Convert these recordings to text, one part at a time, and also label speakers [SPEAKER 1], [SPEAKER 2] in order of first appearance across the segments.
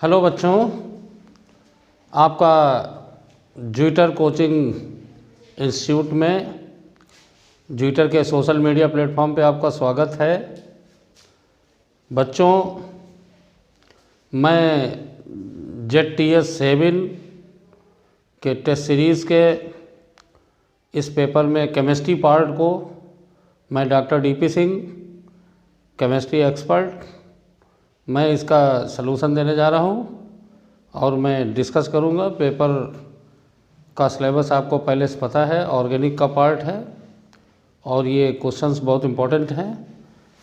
[SPEAKER 1] Hello बच्चों, आपका zwitter coaching institute में ज्यूटर के सोशल मीडिया प्लेटफॉर्म पे आपका स्वागत है। बच्चों, मैं ZTS7 के टेस्ट सीरीज़ के इस पेपर में केमिस्ट्री पार्ट को मैं doctor DP Singh, chemistry expert, मैं इसका सलूशन देने जा रहा हूँ और मैं डिस्कस करूँगा। पेपर का सिलेबस आपको पहले से पता है, ऑर्गेनिक का पार्ट है और ये क्वेश्चंस बहुत इम्पोर्टेंट हैं।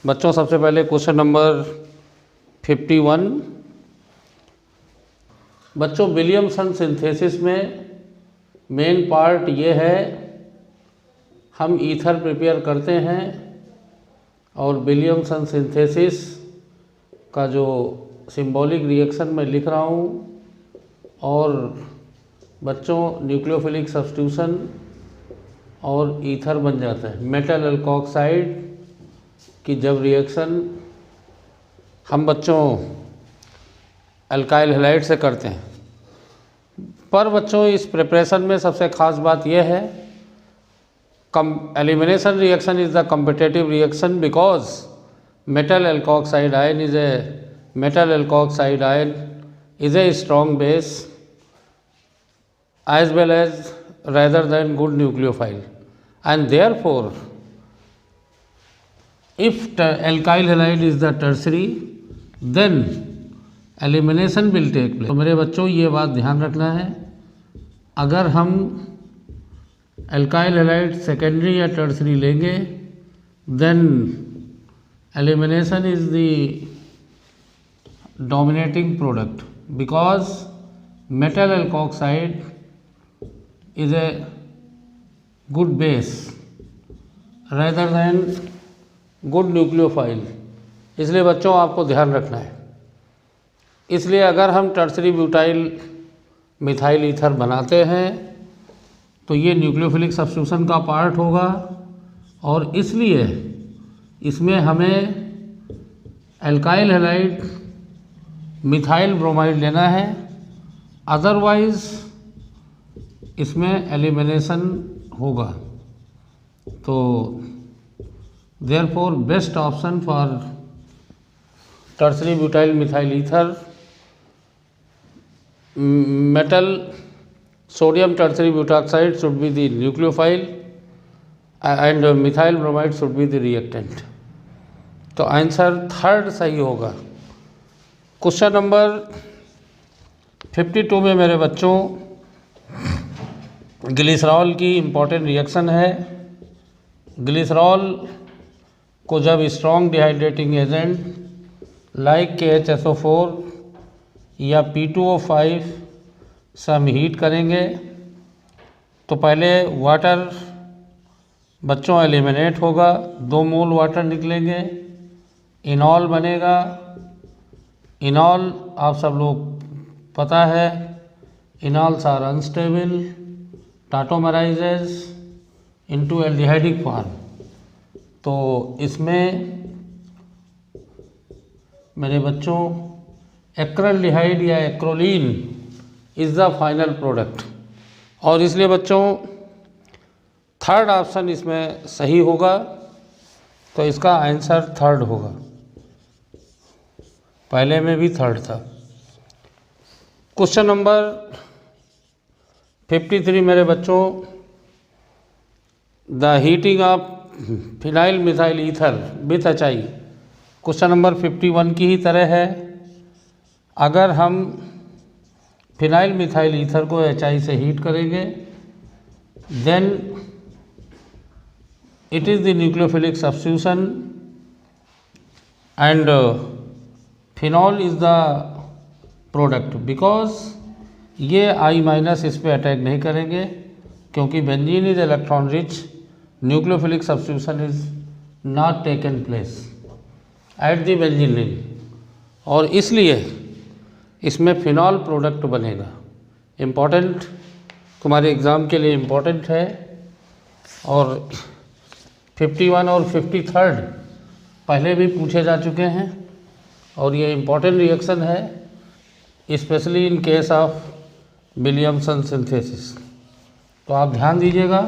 [SPEAKER 1] बच्चों, सबसे पहले क्वेश्चन नंबर 51। बच्चों, विलियमसन सिंथेसिस में मेन पार्ट ये है, हम ईथर प्रिपेयर करते हैं और विलियमसन सिंथेसिस का जो सिंबॉलिक रिएक्शन मैं लिख रहा हूँ और बच्चों न्यूक्लियोफिलिक सब्स्टिट्यूशन और ईथर बन जाता है। मेटल एल्कोक्साइड की जब रिएक्शन हम बच्चों अल्काइल हैलाइड से करते हैं, पर बच्चों इस प्रिपरेशन में सबसे ख़ास बात यह है, elimination reaction is the competitive reaction because metal alkoxide ion is a strong base as well as rather than good nucleophile, and therefore if alkyl halide is the tertiary then elimination will take place। तो मेरे बच्चों ये बात ध्यान रखना है, अगर हम alkyl halide सेकेंडरी या टर्सरी लेंगे then elimination is the dominating product because metal alkoxide is a good base rather than good nucleophile। इसलिए बच्चों आपको ध्यान रखना है। इसलिए अगर हम टर्सरी ब्यूटाइल मिथाइल ईथर बनाते हैं तो ये न्यूक्लियोफिलिक सब्स्टिट्यूशन का पार्ट होगा और इसलिए इसमें हमें एल्काइल हैलाइड मिथाइल ब्रोमाइड लेना है, अदरवाइज इसमें एलिमिनेशन होगा। तो therefore best option for tertiary butyl methyl ether metal sodium tertiary butoxide should be the nucleophile and methyl bromide should be the reactant. तो आंसर थर्ड सही होगा। Question number 52 में मेरे बच्चों ग्लिसरॉल की इम्पॉर्टेंट रिएक्शन है। ग्लिसरॉल को जब strong dehydrating agent like KHSO4 या P2O5 से हम हीट करेंगे तो पहले वाटर बच्चों एलिमिनेट होगा, 2 मोल वाटर निकलेंगे, इनॉल बनेगा। इनॉल आप सब लोग पता है, enols are unstable, tautomerizes into aldehydic form. तो इसमें मेरे बच्चों एक्रिल्डिहाइड या acrolein is the final product और इसलिए बच्चों थर्ड ऑप्शन इसमें सही होगा। तो इसका आंसर थर्ड होगा, पहले में भी थर्ड था। क्वेश्चन नंबर 53 मेरे बच्चों the heating of phenyl methyl ether with HI question number 51 की ही तरह है। अगर हम फिनाइल मिथाइल ईथर को HI से हीट करेंगे then it is the nucleophilic substitution and phenol is the product because ये I- इस पे अटैक नहीं करेंगे क्योंकि benzene is electron rich, nucleophilic substitution is not taken place at the benzene ring और इसलिए इसमें फिनॉल प्रोडक्ट बनेगा। इम्पॉर्टेंट, तुम्हारे एग्ज़ाम के लिए इम्पॉर्टेंट है। और 51 और 53 पहले भी पूछे जा चुके हैं और ये इम्पॉर्टेंट रिएक्शन है। Specially in case of Williamson synthesis. तो आप ध्यान दीजिएगा,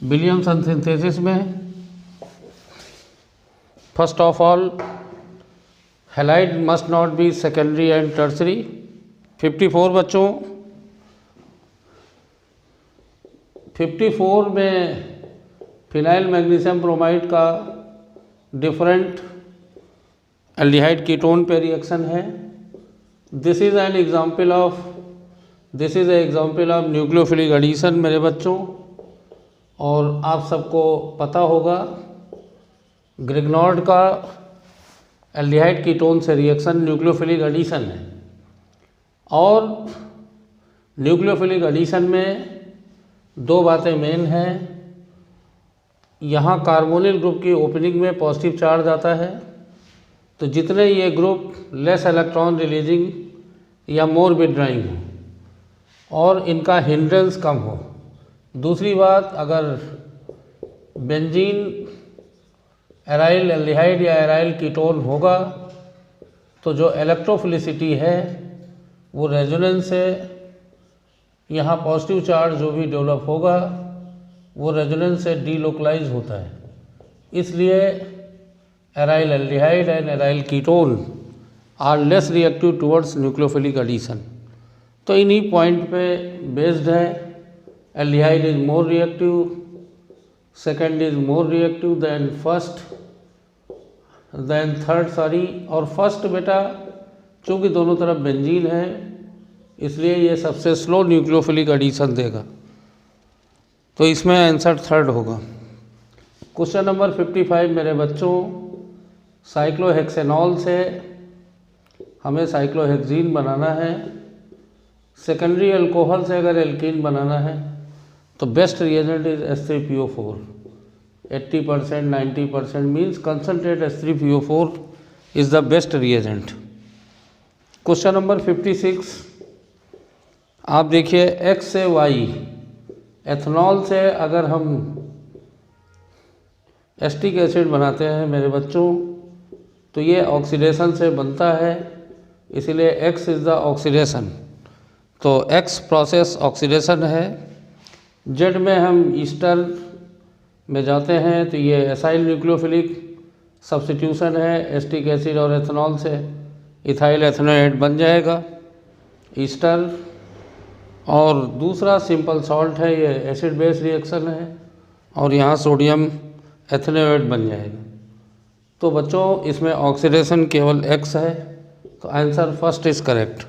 [SPEAKER 1] विलियमसन सिंथेसिस में first of all halide must not be secondary and tertiary. 54 बच्चों, 54 में फिनाइल मैग्नीशियम ब्रोमाइड का डिफरेंट एल्डिहाइड कीटोन पे रिएक्शन है। This is an example of nucleophilic addition मेरे बच्चों। और आप सबको पता होगा ग्रिग्नॉर्ड का एल्डिहाइड कीटोन से रिएक्शन न्यूक्लियोफिलिक एडिशन है। और न्यूक्लियोफिलिक एडिशन में दो बातें मेन हैं। यहाँ कार्बोनिल ग्रुप की ओपनिंग में पॉजिटिव चार्ज आता है, तो जितने ये ग्रुप लेस इलेक्ट्रॉन रिलीजिंग या मोर विथड्राइंग हो और इनका हिंड्रेंस कम हो। दूसरी बात, अगर बेंजीन एराइल एल्डिहाइड या एराइल कीटोन होगा तो जो इलेक्ट्रोफिलिसिटी है वो रेजोनेंस से यहाँ पॉजिटिव चार्ज जो भी डेवलप होगा वो रेजोनेंस से डीलोकलाइज होता है। इसलिए aryl aldehyde and aryl ketone are less reactive towards nucleophilic addition. तो इन्हीं पॉइंट पे बेस्ड है। Aldehyde is more reactive, second is more reactive than third. और फर्स्ट बेटा चूँकि दोनों तरफ बेंजीन है इसलिए ये सबसे स्लो न्यूक्लियोफिलिक एडिशन देगा, तो इसमें आंसर थर्ड होगा। क्वेश्चन नंबर 55 मेरे बच्चों, साइक्लोहेक्सेनॉल से हमें साइक्लोहेक्सीन बनाना है। सेकेंडरी अल्कोहल से अगर एल्कीन बनाना है तो best reagent is H3PO4। 80%, 90% means concentrate H3PO4 is the best reagent. Question number 56 आप देखिए, X से Y एथनॉल से अगर हम एस्टिक एसिड बनाते हैं मेरे बच्चों तो ये ऑक्सीडेशन से बनता है, इसीलिए X इज़ द ऑक्सीडेशन। तो X प्रोसेस ऑक्सीडेशन है। Z में हम ईस्टर में जाते हैं तो ये एसाइल न्यूक्लियोफिलिक सब्स्टिट्यूशन है, एस्टिक एसिड और एथनॉल से इथाइल एथनोएट बन जाएगा ईस्टर। और दूसरा सिंपल सॉल्ट है, ये एसिड बेस रिएक्शन है और यहाँ सोडियम एथनोएट बन जाएगा। तो बच्चों इसमें ऑक्सीडेशन केवल X है, तो आंसर फर्स्ट इज करेक्ट।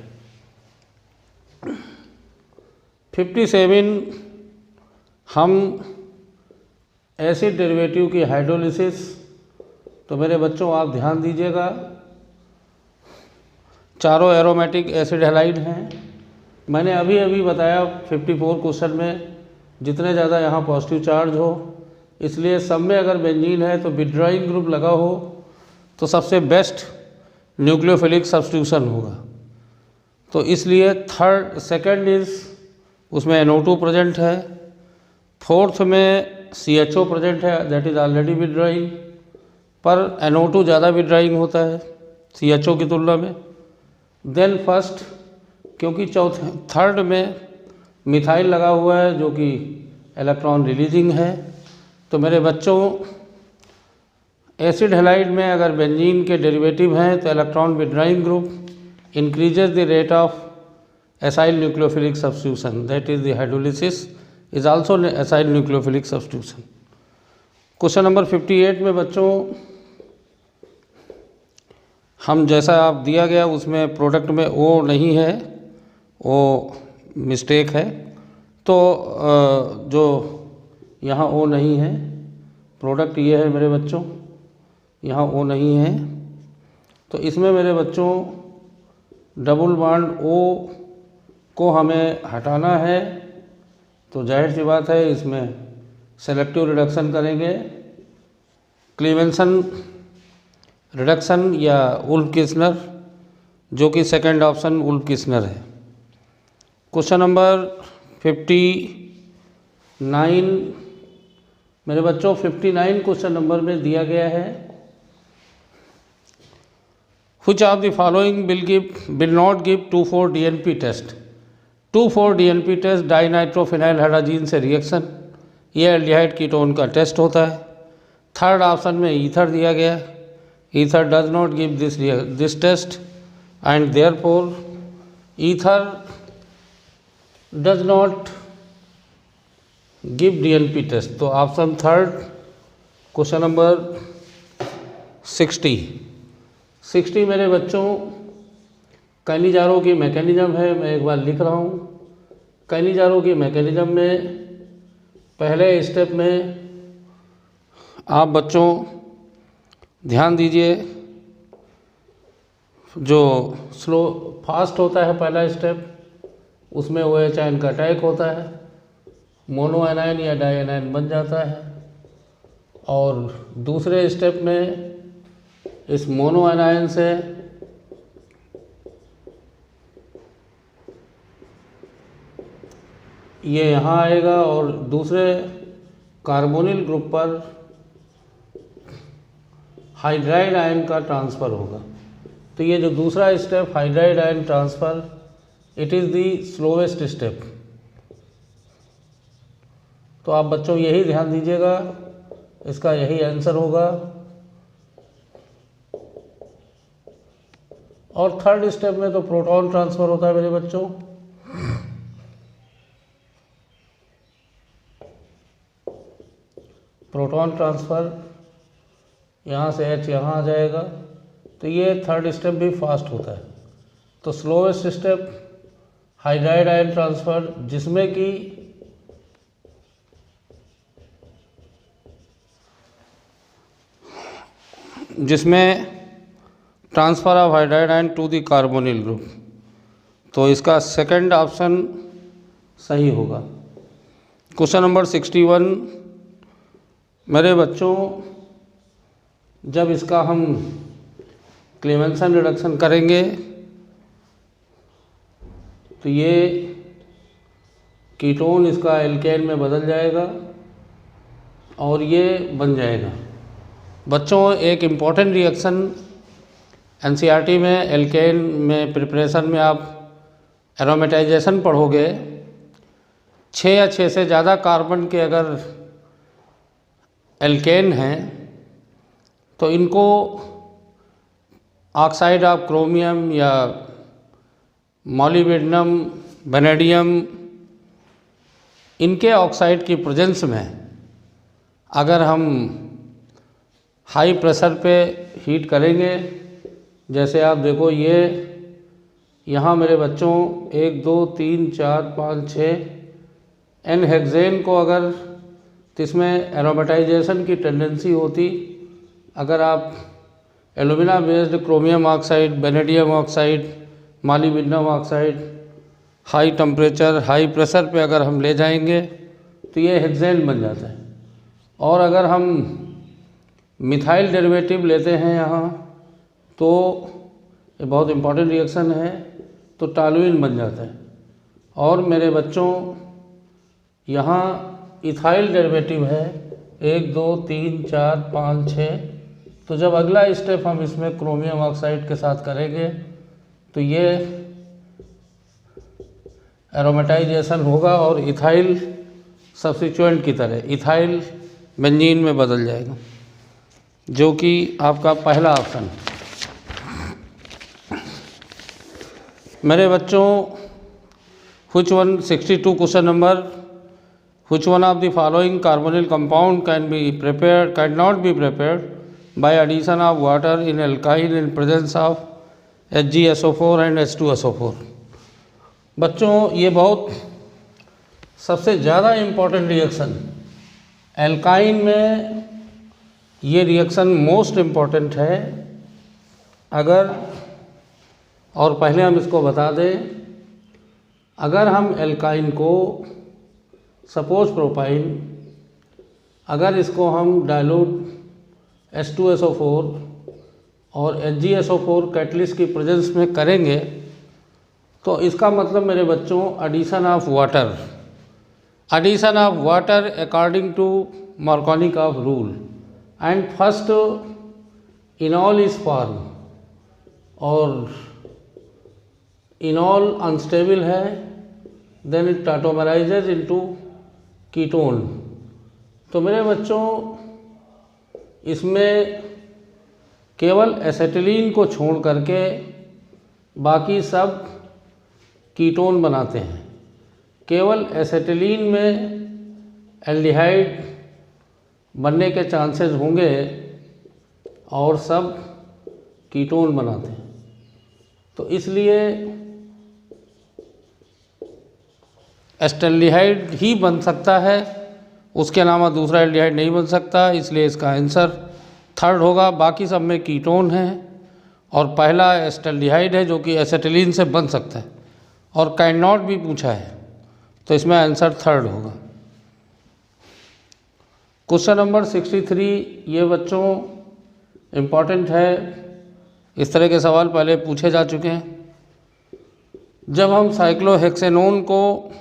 [SPEAKER 1] 57 हम एसिड डेरिवेटिव की हाइड्रोलिसिस। तो मेरे बच्चों आप ध्यान दीजिएगा, चारों एरोमेटिक एसिड हैलाइड हैं। मैंने अभी बताया 54 क्वेश्चन में जितने ज़्यादा यहाँ पॉजिटिव चार्ज हो, इसलिए सब में अगर बेंजीन है तो विथड्राइंग ग्रुप लगा हो तो सबसे बेस्ट न्यूक्लियोफिलिक सब्स्टिट्यूशन होगा। तो इसलिए सेकंड इज उसमें NO2 प्रेजेंट है। फोर्थ में CHO प्रेजेंट है, दैट इज़ ऑलरेडी विथड्राइंग, पर NO2 ज़्यादा विथड्राइंग होता है CHO की तुलना में। देन फर्स्ट, क्योंकि थर्ड में मिथाइल लगा हुआ है जो कि इलेक्ट्रॉन रिलीजिंग है। तो मेरे बच्चों एसिड हैलाइड में अगर बेंजीन के डेरिवेटिव हैं तो electron withdrawing group increases the rate of acyl nucleophilic substitution, that is the hydrolysis is also acyl nucleophilic substitution. Question number 58 में बच्चों हम जैसा आप दिया गया उसमें प्रोडक्ट में O नहीं है, वो मिस्टेक है। तो जो यहाँ O नहीं है, प्रोडक्ट ये है मेरे बच्चों, यहाँ O नहीं है। तो इसमें मेरे बच्चों डबल बॉन्ड O को हमें हटाना है, तो जाहिर सी बात है इसमें सेलेक्टिव रिडक्शन करेंगे, क्लीवेंसन रिडक्शन या वुल्फ किस्नर, जो कि सेकंड ऑप्शन वुल्फ किस्नर है। क्वेश्चन नंबर 59 मेरे बच्चों 59 क्वेश्चन नंबर में दिया गया है Which of the following will not give 2,4-DNP test? 2,4-DNP test dinitrophenyl hydrogen से रिएक्शन, ये एल्डिहाइड कीटोन का टेस्ट होता है। थर्ड ऑप्शन में ईथर दिया गया, ether does not give this test and therefore ether does not give DNP test. तो option third, question number 60 मेरे बच्चों कैनिजारो की मैकेनिज्म है। मैं एक बार लिख रहा हूँ। कैनिजारो की मैकेनिज्म में पहले स्टेप में आप बच्चों ध्यान दीजिए, जो स्लो फास्ट होता है पहला स्टेप, उसमें OH आयन का अटैक होता है, मोनो एनायन या डाई एनायन बन जाता है। और दूसरे स्टेप में इस मोनो एनायन से ये यहाँ आएगा और दूसरे कार्बोनिल ग्रुप पर हाइड्राइड आयन का ट्रांसफ़र होगा। तो ये जो दूसरा step hydride ion transfer, it is the slowest step. तो आप बच्चों यही ध्यान दीजिएगा, इसका यही आंसर होगा। और थर्ड स्टेप में तो प्रोटॉन ट्रांसफ़र होता है मेरे बच्चों। प्रोटॉन ट्रांसफ़र यहाँ से H यहाँ आ जाएगा, तो ये थर्ड स्टेप भी फास्ट होता है। तो slowest step hydride ion transfer, जिसमें transfer of hydride ion to the carbonyl group. तो इसका सेकंड ऑप्शन सही होगा। क्वेश्चन नंबर 61 मेरे बच्चों, जब इसका हम क्लेमेंसन रिडक्शन करेंगे तो ये कीटोन इसका एल्केन में बदल जाएगा और ये बन जाएगा। बच्चों एक इम्पॉर्टेंट रिएक्शन एनसीईआरटी में एल्केन में प्रिपरेशन में आप एरोमेटाइजेशन पढ़ोगे। 6 या 6 से ज़्यादा कार्बन के अगर एल्केन हैं तो इनको ऑक्साइड ऑफ क्रोमियम या मॉलिब्डेनम, वेनेडियम, इनके ऑक्साइड की प्रेजेंस में अगर हम हाई प्रेशर पे हीट करेंगे, जैसे आप देखो ये यहाँ मेरे बच्चों 1 2 3 4 5 6 एन हेक्सेन को अगर, तो इसमें एरोमेटाइजेशन की टेंडेंसी होती। अगर आप alumina based chromium oxide, vanadium oxide, molybdenum oxide high temperature high pressure पे अगर हम ले जाएंगे तो ये हेक्सेन बन जाता है। और अगर हम मिथाइल डेरिवेटिव लेते हैं यहाँ, तो ये बहुत इम्पॉर्टेंट रिएक्शन है, तो टॉलुइन बन जाता है। और मेरे बच्चों यहाँ इथाइल डेरिवेटिव है 1 2 3 4 5 6। तो जब अगला स्टेप हम इसमें क्रोमियम ऑक्साइड के साथ करेंगे तो ये एरोमेटाइजेशन होगा और इथाइल सब्स्टिट्यूएंट की तरह इथाइल बेंजीन में बदल जाएगा, जो कि आपका पहला ऑप्शन। मेरे बच्चों which one 62 question number, which one of the following carbonyl compound cannot be prepared by addition of water in alkyne in presence of HgSO4 and H2SO4। बच्चों ये बहुत सबसे ज़्यादा इम्पॉर्टेंट रिएक्शन, एल्काइन में ये रिएक्शन मोस्ट इम्पॉर्टेंट है। अगर, और पहले हम इसको बता दें, अगर हम एल्काइन को सपोज प्रोपाइन, अगर इसको हम डाइल्यूट H2SO4 और HgSO4 कैटलिस्ट की प्रेजेंस में करेंगे, तो इसका मतलब मेरे बच्चों addition of water according to Markovnikov rule and first enol is form और इनॉल अनस्टेबल है, then it tautomerises into ketone. तो मेरे बच्चों इसमें केवल एसेटिलीन को छोड़ करके बाकी सब कीटोन बनाते हैं। केवल एसेटिलीन में एल्डिहाइड बनने के चांसेस होंगे और सब कीटोन बनाते हैं। तो इसलिए एस्टल्डिहाइड ही बन सकता है, उसके अलावा दूसरा एल्डिहाइड नहीं बन सकता, इसलिए इसका आंसर थर्ड होगा। बाकी सब में कीटोन है और पहला एस्टल्डिहाइड है जो कि एसेटिलीन से बन सकता है, और कैन नॉट भी पूछा है, तो इसमें आंसर थर्ड होगा। क्वेश्चन नंबर 63, ये बच्चों इम्पॉर्टेंट है, इस तरह के सवाल पहले पूछे जा चुके हैं। जब हम साइक्लोहेक्सेनोन को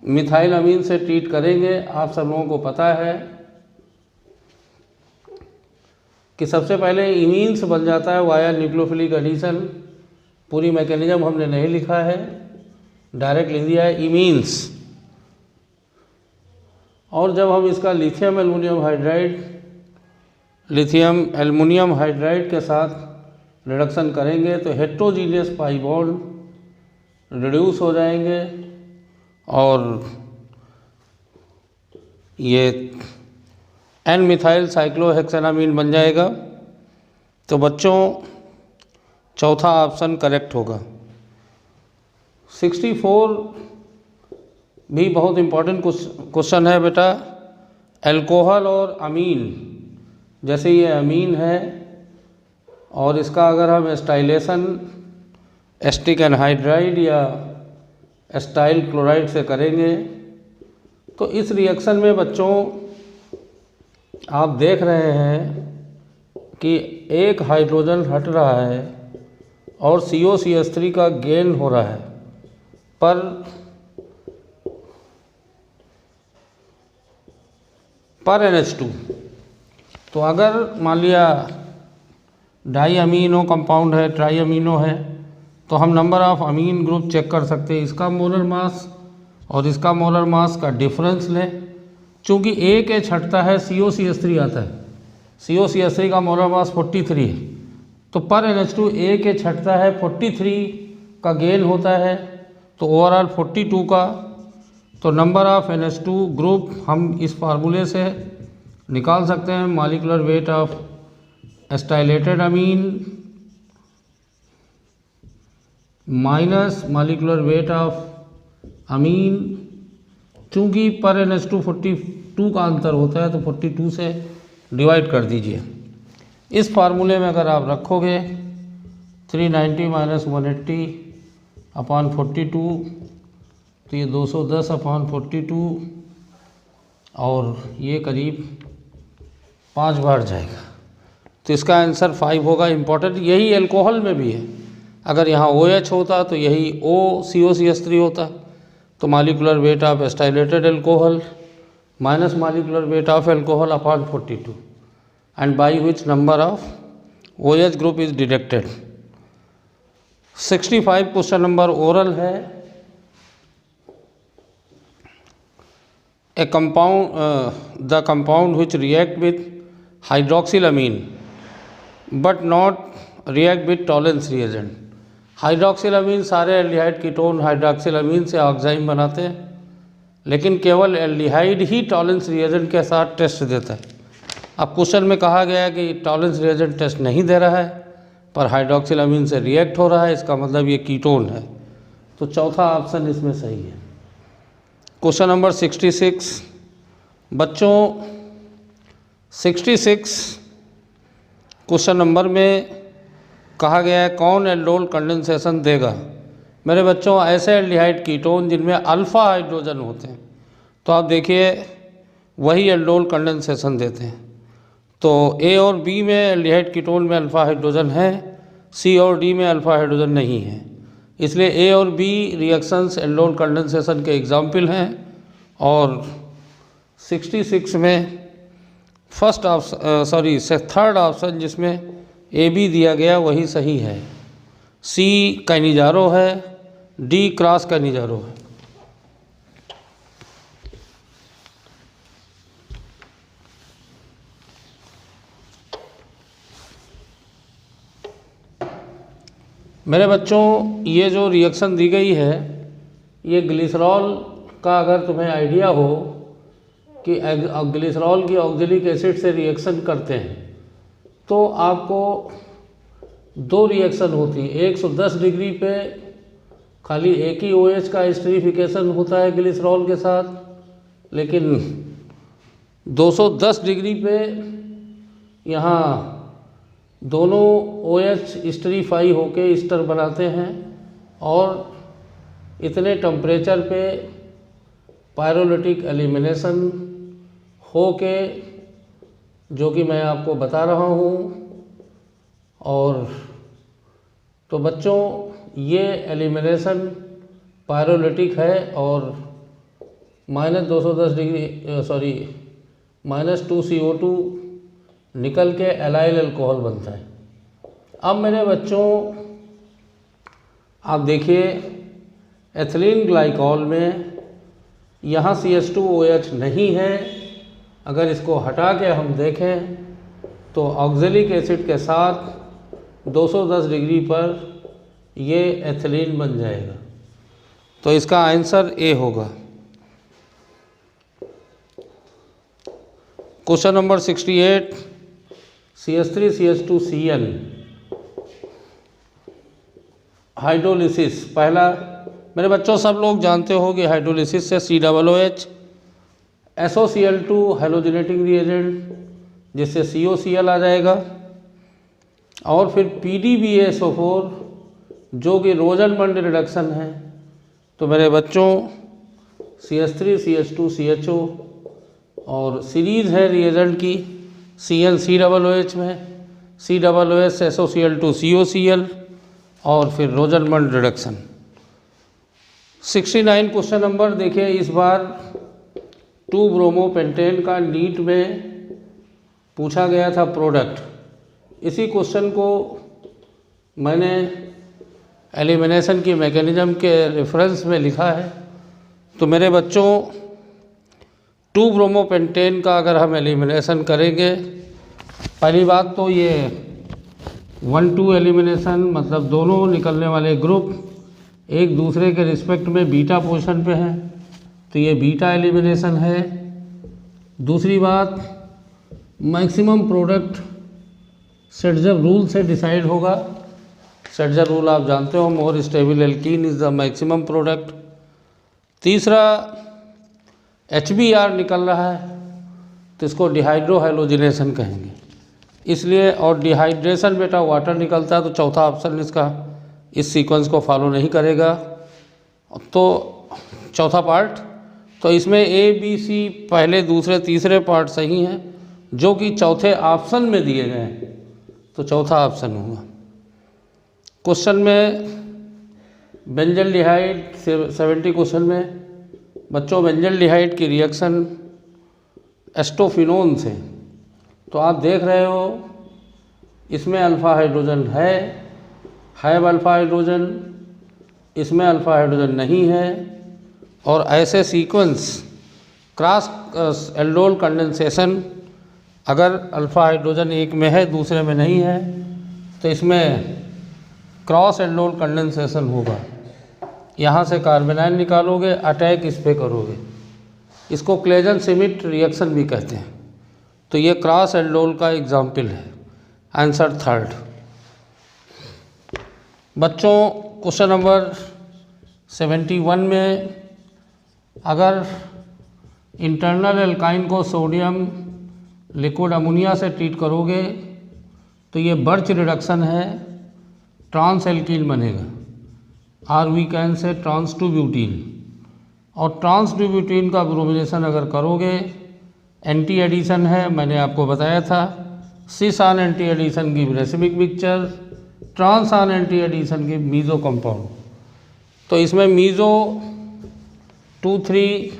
[SPEAKER 1] मिथाइल अमीन से ट्रीट करेंगे, आप सब लोगों को पता है कि सबसे पहले इमीन्स बन जाता है वाया न्यूक्लियोफिलिक एडिशन। पूरी मैकेनिज्म हमने नहीं लिखा है, डायरेक्ट लिख दिया है इमीन्स। और जब हम इसका लिथियम एल्युमिनियम हाइड्राइड के साथ रिडक्शन करेंगे तो हेट्रोजीनियस पाई बॉन्ड रिड्यूस हो जाएंगे और ये एन मिथाइल साइक्लोहेक्सेनामीन बन जाएगा। तो बच्चों चौथा ऑप्शन करेक्ट होगा। 64 भी बहुत इम्पोर्टेंट क्वेश्चन है बेटा। अल्कोहल और अमीन, जैसे ये अमीन है और इसका अगर हम एस्टाइलेशन एस्टिक एनहाइड्राइड या एस्टाइल क्लोराइड से करेंगे तो इस रिएक्शन में बच्चों आप देख रहे हैं कि एक हाइड्रोजन हट रहा है और COCH3 का गेन हो रहा है, पर NH2। तो अगर मान लिया डाई अमीनो कंपाउंड है, ट्राई अमीनो है, तो हम number of amine group check कर सकते हैं। इसका मोलर मास और इसका मोलर मास का डिफरेंस लें। चूँकि एक एच हटता है, COCH3 आता है, COCH3 का मोलर मास 43 है, तो पर NH2 एक एच हटता है, 43 का गेन होता है, तो ओवरऑल 42 का। तो नंबर ऑफ NH2 ग्रुप हम इस फार्मूले से निकाल सकते हैं। Molecular weight of acetylated amine minus molecular weight of amine. चूँकि पर NH2 42 का अंतर होता है तो 42 से डिवाइड कर दीजिए। इस फार्मूले में अगर आप रखोगे 390 माइनस 180 अपॉन 42, तो ये 210 अपॉन 42 और ये करीब 5 बार जाएगा, तो इसका आंसर 5 होगा। इम्पॉर्टेंट यही अल्कोहल में भी है। अगर यहाँ OH होता तो यही COCH3 होता। तो molecular weight of acetylated alcohol minus molecular weight of alcohol upon 42 and by which number of OH group is deducted. 65 question number ओरल है। A compound, the compound which react with hydroxylamine but not react with Tollens reagent। हाइड्रोक्सिलामीन सारे aldehyde ketone हाइड्रोक्सिलामीन से oxime बनाते हैं, लेकिन केवल aldehyde ही Tollens reagent के साथ टेस्ट देता है। अब क्वेश्चन में कहा गया है कि टॉलेंस रिएजेंट टेस्ट नहीं दे रहा है पर हाइड्रोक्सिलामीन से रिएक्ट हो रहा है, इसका मतलब ये कीटोन है। तो चौथा ऑप्शन इसमें सही है। क्वेश्चन नंबर 66 बच्चों 66 क्वेश्चन नंबर में कहा गया है कौन एल्डोल कंडेंसेशन देगा। मेरे बच्चों ऐसे एल्डिहाइड कीटोन जिनमें अल्फ़ा हाइड्रोजन होते हैं, तो आप देखिए वही एल्डोल कंडेंसेशन देते हैं। तो A और B में एल्डिहाइड कीटोन में अल्फ़ा हाइड्रोजन है, C और D में अल्फ़ा हाइड्रोजन नहीं है, इसलिए A और B रिएक्शंस एल्डोल कंडेंसेशन के एग्जाम्पल हैं। और 66 में थर्ड ऑप्शन जिसमें ए बी दिया गया वही सही है। सी कैनिजारो है, डी क्रॉस कैनिजारो है। मेरे बच्चों, ये जो रिएक्शन दी गई है, ये ग्लिसरॉल का अगर तुम्हें आइडिया हो कि ग्लिसरॉल की ऑक्जेलिक एसिड से रिएक्शन करते हैं तो आपको दो रिएक्शन होती है। 110 डिग्री पे खाली एक ही OH का एस्टरीफिकेशन होता है ग्लिसरॉल के साथ, लेकिन 210 डिग्री पे यहाँ दोनों OH स्टरीफाई होके ईस्टर बनाते हैं और इतने टेम्परेचर पे पायरोलिटिक एलिमिनेशन होके, जो कि मैं आपको बता रहा हूँ। और तो बच्चों, ये एलिमिनेशन पायरोलिटिक है और -210 डिग्री -2CO2 निकल के एलाइल अल्कोहल बनता है। अब मेरे बच्चों, आप देखिए एथिलीन ग्लाइकॉल में यहाँ CH2OH नहीं है। अगर इसको हटा के हम देखें तो ऑक्जेलिक एसिड के साथ 210 डिग्री पर ये एथिलीन बन जाएगा। तो इसका आंसर ए होगा। Question number 68, CH3CH2Cl hydrolysis. पहला, मेरे बच्चों सब लोग जानते हो कि हाइड्रोलिसिस से COOH, SOCl2 हैलोजेनेटिक रिएजेंट जिससे COCl आ जाएगा, और फिर PDBSO4 जो कि रोजनमंड रिडक्शन है। तो मेरे बच्चों CH3CH2CHO और सीरीज़ है रिएजेंट की CnCOOH में, COOH SOCl2 COCl और फिर रोजनमंड रिडक्शन। 69 क्वेश्चन नंबर देखिए। इस बार 2-ब्रोमोपेंटेन का नीट में पूछा गया था प्रोडक्ट। इसी क्वेश्चन को मैंने एलिमिनेशन की मैकेनिज्म के रेफरेंस में लिखा है। तो मेरे बच्चों, 2-ब्रोमोपेंटेन का अगर हम एलिमिनेशन करेंगे, पहली बात तो ये 1-2 एलिमिनेशन, मतलब दोनों निकलने वाले ग्रुप एक दूसरे के रिस्पेक्ट में बीटा पोजीशन पे हैं, तो ये बीटा एलिमिनेशन है। दूसरी बात, मैक्सिमम प्रोडक्ट शेट्ज़र रूल से डिसाइड होगा। शेट्ज़र रूल आप जानते हो, more stable alkene is the maximum product. तीसरा, HBr निकल रहा है तो इसको डिहाइड्रो हैलोजिनेशन कहेंगे, इसलिए। और डिहाइड्रेशन बेटा वाटर निकलता है, तो चौथा ऑप्शन इसका इस सीक्वेंस को फॉलो नहीं करेगा। तो चौथा पार्ट, तो इसमें A, B, C पहले, दूसरे, तीसरे पार्ट सही हैं जो कि चौथे ऑप्शन में दिए गए हैं, तो चौथा ऑप्शन होगा। क्वेश्चन में बेंजल्डिहाइड 70 क्वेश्चन में बच्चों बेंजल्डिहाइड की रिएक्शन एस्टोफिनोन से, तो आप देख रहे हो इसमें अल्फ़ा हाइड्रोजन है अल्फ़ा हाइड्रोजन, इसमें अल्फ़ा हाइड्रोजन नहीं है। और ऐसे सीक्वेंस क्रॉस एल्डोल कंडेंसेशन, अगर अल्फ़ा हाइड्रोजन एक में है दूसरे में नहीं है, तो इसमें क्रॉस एल्डोल कंडेंसेशन होगा। यहाँ से कार्बेनाइल निकालोगे, अटैक इस पे करोगे, इसको क्लेजन सिमिट रिएक्शन भी कहते हैं। तो ये क्रॉस एल्डोल का एग्जाम्पल है। Answer third. बच्चों, क्वेश्चन नंबर 71 में अगर इंटरनल एल्काइन को सोडियम लिक्विड अमोनिया से ट्रीट करोगे तो ये बर्च रिडक्शन है, ट्रांस एल्कीन बनेगा। RVCAN से ट्रांस टू ब्यूटीन, और ट्रांस टू ब्यूटीन का ब्रोमिनेशन अगर करोगे, एंटी एडिशन है, मैंने आपको बताया था। सिस ऑन एंटी एडिशन की racemic mixture, trans on anti addition की मीज़ो कंपाउंड। तो इसमें मीज़ो 2,3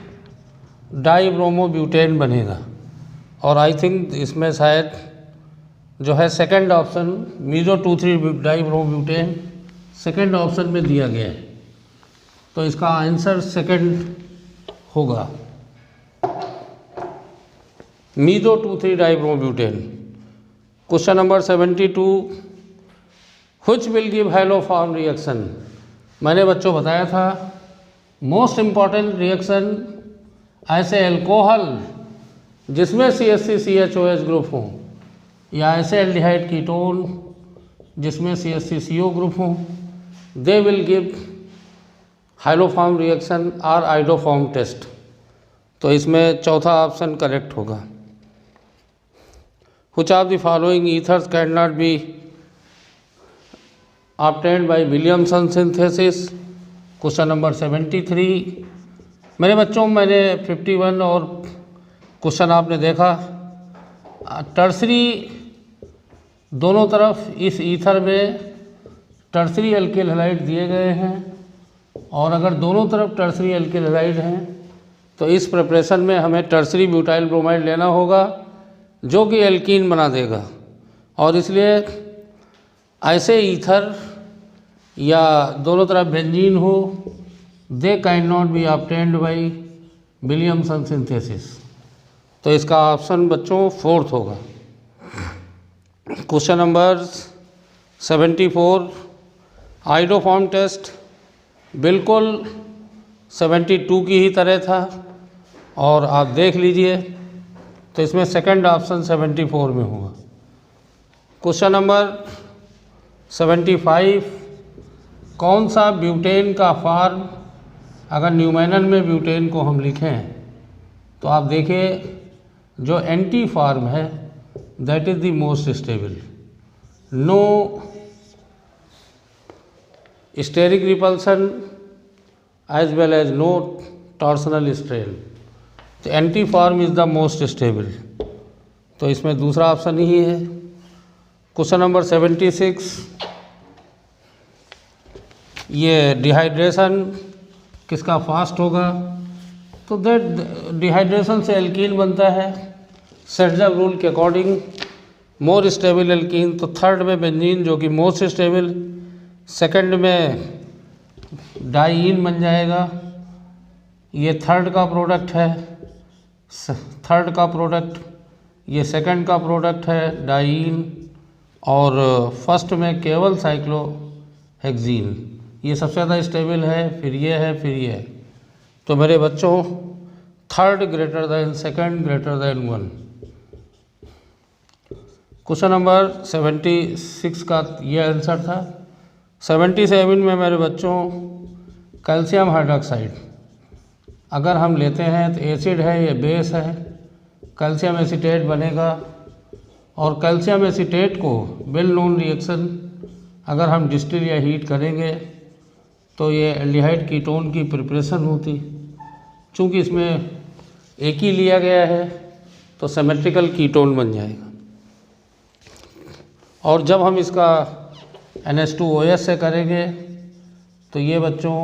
[SPEAKER 1] डाईब्रोमोब्यूटेन बनेगा, और आई थिंक इसमें शायद जो है second option meso 2,3 dibromobutane second option में दिया गया है, तो इसका आंसर सेकंड होगा meso 2,3 dibromobutane. Question number 72, which will give haloform reaction. मैंने बच्चों बताया था मोस्ट इम्पॉर्टेंट रिएक्शन ऐसे एल्कोहल जिसमें CH3CHOH ग्रुप हो, या ऐसे एल्डिहाइड कीटोन जिसमें CH3CO ग्रुप हो, दे विल गिव हाइलोफॉर्म रिएक्शन और आइडोफॉर्म टेस्ट। तो इसमें चौथा ऑप्शन करेक्ट होगा। Which of the following ethers can not be obtained by Williamson synthesis. Question number 73। मेरे बच्चों, मैंने 51 और क्वेश्चन आपने देखा, टर्सरी दोनों तरफ इस ईथर में टर्सरी एल्किल हैलाइड दिए गए हैं, और अगर दोनों तरफ टर्सरी एल्किल हैलाइड हैं तो इस प्रिपरेशन में हमें टर्सरी ब्यूटाइल ब्रोमाइड लेना होगा जो कि एल्कीन बना देगा, और इसलिए ऐसे ईथर या दोनों तरफ बेंजीन हो, they can not be obtained by Williamson synthesis. तो इसका ऑप्शन बच्चों फोर्थ होगा। क्वेश्चन नंबर 74, आइडोफॉर्म टेस्ट बिल्कुल 72 की ही तरह था, और आप देख लीजिए तो इसमें सेकंड ऑप्शन 74 में होगा। क्वेश्चन नंबर 75, कौन सा ब्यूटेन का फॉर्म, अगर न्यूमैनन में ब्यूटेन को हम लिखें तो आप देखिए जो एंटी फॉर्म है that is the most stable, no steric repulsion as well as no torsional strain. तो anti form is the most stable, तो इसमें दूसरा ऑप्शन ही है। क्वेश्चन नंबर 76, ये डिहाइड्रेशन किसका फास्ट होगा, तो दैट डिहाइड्रेशन से एल्कीन बनता है सेटजर रूल के अकॉर्डिंग, मोर स्टेबल एल्कीन। तो थर्ड में बेंजीन जो कि मोस्ट स्टेबल, सेकंड में डाइईन बन जाएगा, ये थर्ड का प्रोडक्ट है, थर्ड का प्रोडक्ट, ये सेकंड का प्रोडक्ट है डाइईन, और फर्स्ट में केवल साइक्लोहेक्सीन, ये सबसे ज़्यादा स्टेबल है, फिर ये है, फिर ये है। तो मेरे बच्चों third greater than second greater than 1। Question number 76 का ये आंसर था। 77 में मेरे बच्चों कैल्शियम हाइड्रोक्साइड अगर हम लेते हैं तो एसिड है, ये बेस है, कैल्शियम एसीटेट बनेगा, और कैल्शियम एसीटेट को वेल नोन रिएक्शन अगर हम डिस्टिल या हीट करेंगे तो ये एल्डिहाइड कीटोन की प्रिपरेशन होती। चूँकि इसमें एक ही लिया गया है तो सिमेट्रिकल कीटोन बन जाएगा, और जब हम इसका NH2OH से करेंगे तो ये बच्चों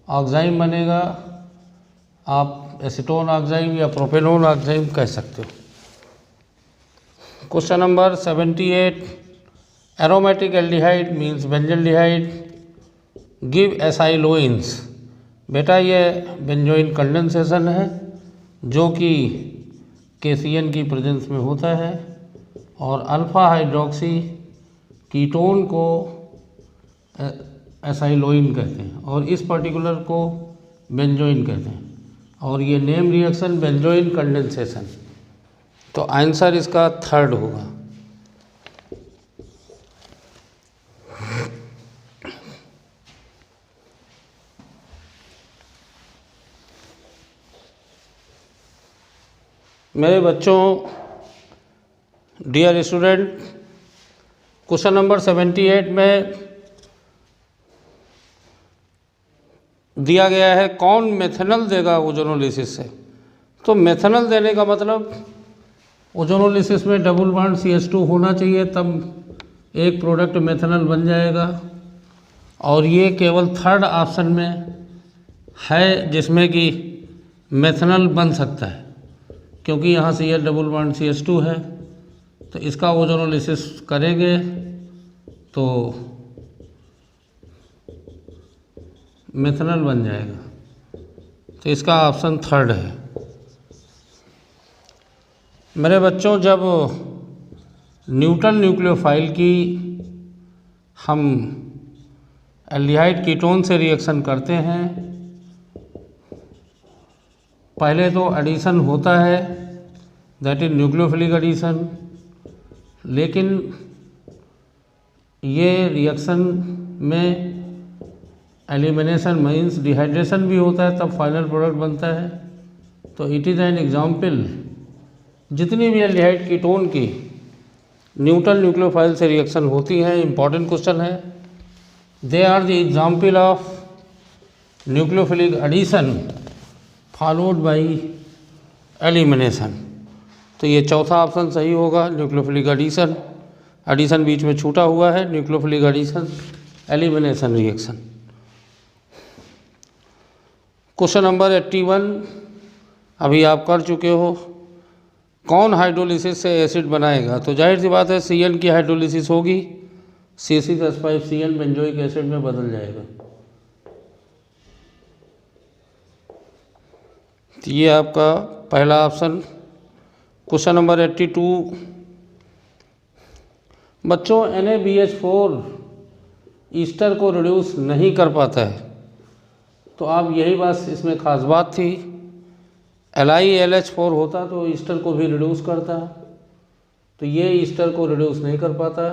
[SPEAKER 1] ऑक्साइम बनेगा, आप एसीटोन ऑक्साइम या प्रोपेनोन ऑक्साइम कह सकते हो। Question number 78, aromatic aldehyde means benzaldehyde give acyloins. बेटा ये बेंजोइन कंडेंसेशन है जो कि KCN की प्रेजेंस में होता है, और अल्फ़ा हाइड्रोक्सी कीटोन को एसाइलोइन कहते हैं, और इस पर्टिकुलर को बेंजोइन कहते हैं, और ये नेम रिएक्शन बेंजोइन कंडेंसेशन। तो आंसर इसका थर्ड होगा। मेरे बच्चों, डियर स्टूडेंट, क्वेश्चन नंबर 78 में दिया गया है कौन मेथनॉल देगा ओजोनोलिसिस से। तो मेथनॉल देने का मतलब ओजोनोलिसिस में डबल बॉन्ड CH2 होना चाहिए, तब एक प्रोडक्ट मेथनॉल बन जाएगा, और ये केवल थर्ड ऑप्शन में है जिसमें कि मेथनॉल बन सकता है, क्योंकि यहाँ से ये डबल बॉन्ड CH2 है, तो इसका ओजोनोलिसिस करेंगे तो मेथनॉल बन जाएगा। तो इसका ऑप्शन थर्ड है। मेरे बच्चों, जब न्यूट्रल न्यूक्लियोफाइल की हम एल्डिहाइड कीटोन से रिएक्शन करते हैं, पहले तो एडिशन होता है, दैट इज न्यूक्लियोफिलिक एडिशन, लेकिन ये रिएक्शन में एलिमिनेशन मीन्स डिहाइड्रेशन भी होता है, तब फाइनल प्रोडक्ट बनता है। तो इट इज़ एन एग्जाम्पल, जितनी भी एल्डिहाइड कीटोन की न्यूट्रल न्यूक्लियोफाइल से रिएक्शन होती हैं, इंपॉर्टेंट क्वेश्चन है, they are the example of nucleophilic addition followed by elimination. तो ये चौथा ऑप्शन सही होगा, न्यूक्लियोफिलिक एडिशन। एडिशन बीच में छूटा हुआ है, nucleophilic addition, elimination reaction. Question number 81 अभी आप कर चुके हो। कौन हाइड्रोलिसिस से एसिड बनाएगा? तो जाहिर सी बात है CN की हाइड्रोलिसिस होगी, C6H5CN बेंजोइक एसिड में बदल जाएगा। तो ये आपका पहला ऑप्शन। क्वेश्चन नंबर 82 बच्चों, NaBH4 ईस्टर को रिड्यूस नहीं कर पाता है, तो आप यही बात इसमें खास बात थी, LiLH4 होता तो ईस्टर को भी रिड्यूस करता, तो ये ईस्टर को रिड्यूस नहीं कर पाता।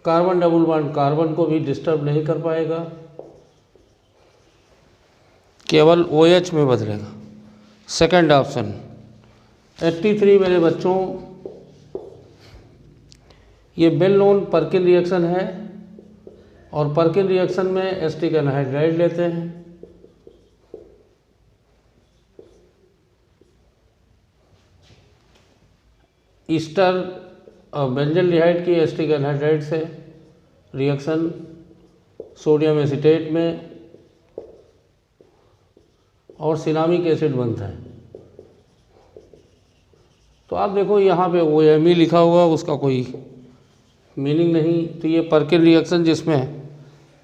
[SPEAKER 1] कार्बन डबल बॉन्ड कार्बन को भी डिस्टर्ब नहीं कर पाएगा, केवल OH में बदलेगा। Second option. 83 मेरे बच्चों, ये वेल नोन पर्किन रिएक्शन है, और पर्किन रिएक्शन में एसिटिक एनहाइड्राइड लेते हैं, ईस्टर बेंजल्डिहाइड की एसिटिक एनहाइड्राइड से रिएक्शन सोडियम एसीटेट में और सिनामिक एसिड बनता है। तो आप देखो यहाँ पे OMe लिखा हुआ, उसका कोई मीनिंग नहीं। तो ये पर्किन रिएक्शन जिसमें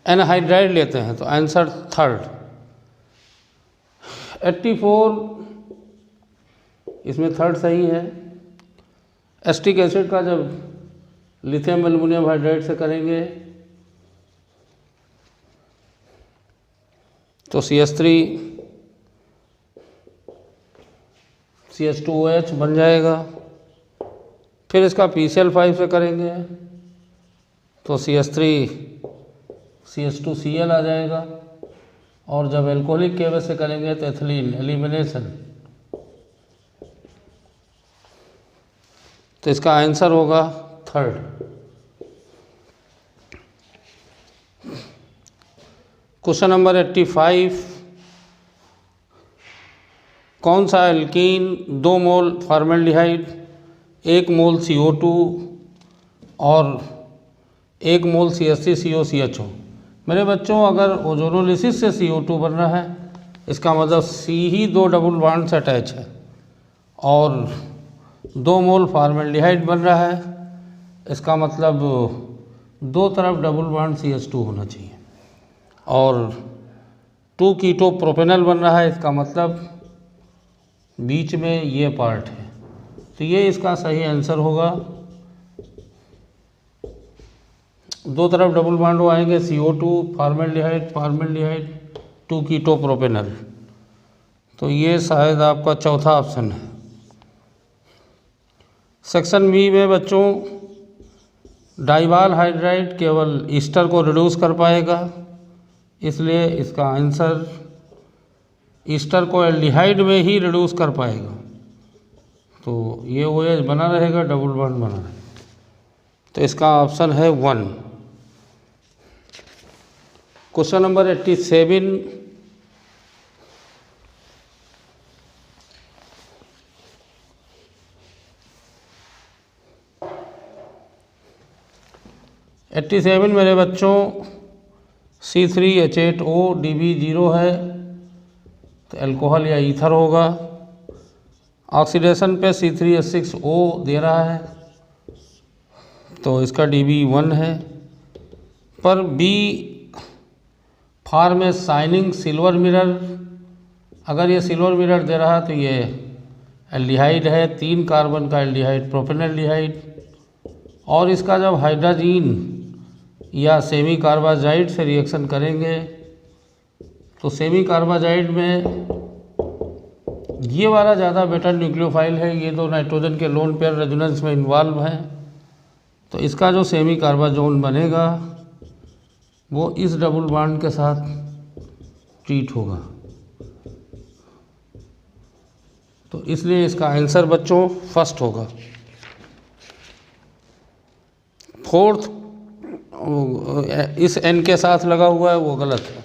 [SPEAKER 1] एनहाइड्राइड लेते हैं, तो आंसर थर्ड। 84 इसमें थर्ड सही है। एसिटिक एसिड का जब लिथियम एल्युमिनियम हाइड्राइड से करेंगे तो CH3 CH2OH बन जाएगा। फिर इसका PCl5 से करेंगे तो CH3 CH2Cl आ जाएगा, और जब एल्कोहलिक केवल से करेंगे तो एथिलीन एलिमिनेशन। तो इसका आंसर होगा थर्ड। क्वेश्चन नंबर 85 कौन सा एल्कीन 2 मोल फॉर्मेल्डिहाइड 1 मोल CO2 और 1 मोल CH3COCH हो? मेरे बच्चों, अगर ओजोनोलिसिस से CO2 बन रहा है, इसका मतलब C ही 2 डबल बॉन्ड से अटैच है, और 2 मोल फॉर्मेल्डिहाइड बन रहा है, इसका मतलब 2 तरफ डबल बॉन्ड CH2 होना चाहिए, और 2 कीटो प्रोपेनल बन रहा है, इसका मतलब बीच में ये पार्ट है। तो ये इसका सही आंसर होगा। 2 तरफ डबल बॉन्ड आएंगे, CO2 फॉर्मेल्डिहाइड फॉर्मेल्डिहाइड 2 कीटो प्रोपेनल। तो ये शायद आपका चौथा ऑप्शन है। सेक्शन बी में बच्चों, डाइवाल हाइड्राइड केवल ईस्टर को रिड्यूस कर पाएगा, इसलिए इसका आंसर ईस्टर को एल्डिहाइड में ही रिड्यूस कर पाएगा, तो ये OH बना रहेगा, डबल बॉन्ड बना रहेगा। तो इसका ऑप्शन है 1। क्वेश्चन नंबर 87 87 मेरे बच्चों, C3H8O Db0 है, तो अल्कोहल या ईथर होगा। ऑक्सीडेशन पे C3H6O दे रहा है, तो इसका DB 1 है। पर B फार में शाइनिंग सिल्वर मिरर, अगर ये सिल्वर मिरर दे रहा तो ये एल्डिहाइड है, 3 कार्बन का एल्डिहाइड, प्रोपेनएल्डिहाइड। और इसका जब हाइड्रोजीन या सेमी कार्बाजाइड से रिएक्शन करेंगे तो सेमी कार्बाजाइड में ये वाला ज़्यादा बेटर न्यूक्लियोफाइल है, ये तो नाइट्रोजन के लोन पेयर रेजोनेंस में इन्वॉल्व है। तो इसका जो सेमी कार्बाजोन बनेगा वो इस डबल बॉन्ड के साथ ट्रीट होगा। तो इसलिए इसका आंसर बच्चों फर्स्ट होगा। फोर्थ इस N के साथ लगा हुआ है वो गलत है।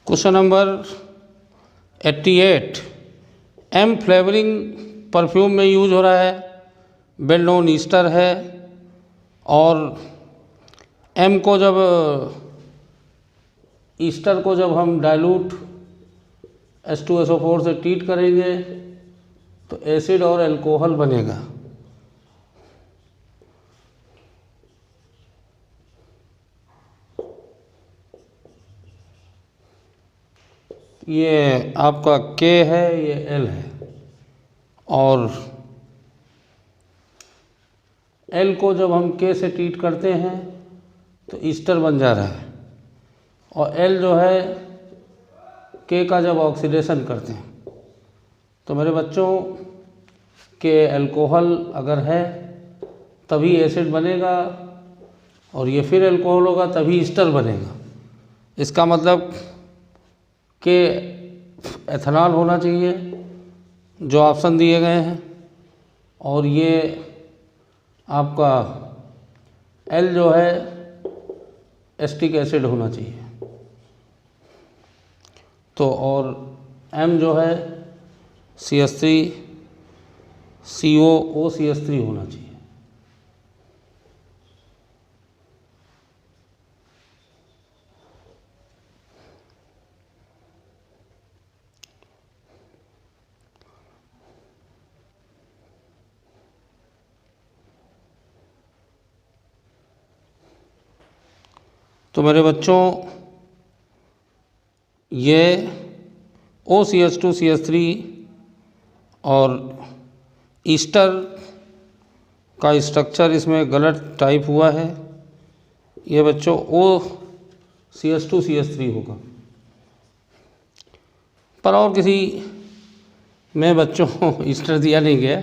[SPEAKER 1] Question number 88, M flavouring perfume में यूज हो रहा है, वेल नोन ईस्टर है। और M को जब ईस्टर को जब हम डाइल्यूट H2SO4 से ट्रीट करेंगे तो एसिड और अल्कोहल बनेगा। ये आपका K है, ये L है। और L को जब हम K से ट्रीट करते हैं तो ईस्टर बन जा रहा है। और L जो है K का जब ऑक्सीडेशन करते हैं तो मेरे बच्चों के अल्कोहल अगर है तभी एसिड बनेगा, और ये फिर अल्कोहल होगा तभी ईस्टर बनेगा। इसका मतलब कि एथेनॉल होना चाहिए जो ऑप्शन दिए गए हैं, और ये आपका L जो है एसिटिक एसिड होना चाहिए। तो और M जो है CH3COOCH3 होना चाहिए। तो मेरे बच्चों ये OCH2CH3 और ईस्टर का स्ट्रक्चर इसमें गलत टाइप हुआ है। ये बच्चों OCH2CH3 होगा। पर और किसी में बच्चों ईस्टर दिया नहीं गया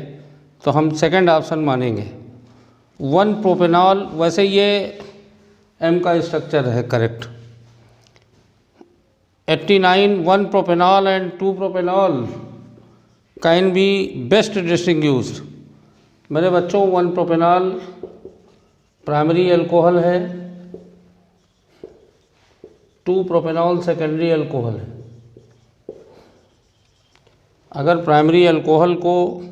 [SPEAKER 1] तो हम सेकंड ऑप्शन मानेंगे। 1 प्रोपेनॉल, वैसे ये M का स्ट्रक्चर है correct. 89 1 propanol and 2 propanol can be best distinguished. मेरे बच्चों 1 प्रोपेनॉल प्राइमरी अल्कोहल है, 2 प्रोपेनॉल सेकेंडरी अल्कोहल है। अगर प्राइमरी अल्कोहल को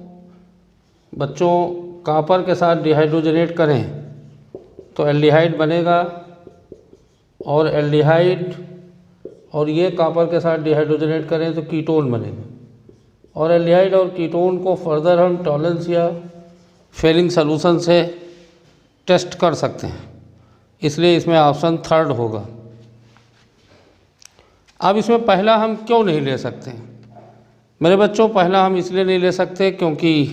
[SPEAKER 1] बच्चों कॉपर के साथ डिहाइड्रोजनेट करें तो एल्डिहाइड बनेगा, और एल्डिहाइड और ये कॉपर के साथ डिहाइड्रोजनेट करें तो कीटोन बनेगा। और एल्डिहाइड और कीटोन को फर्दर हम टॉलेंस या फेलिंग सॉल्यूशन से टेस्ट कर सकते हैं, इसलिए इसमें ऑप्शन थर्ड होगा। अब इसमें पहला हम क्यों नहीं ले सकते हैं मेरे बच्चों? पहला हम इसलिए नहीं ले सकते क्योंकि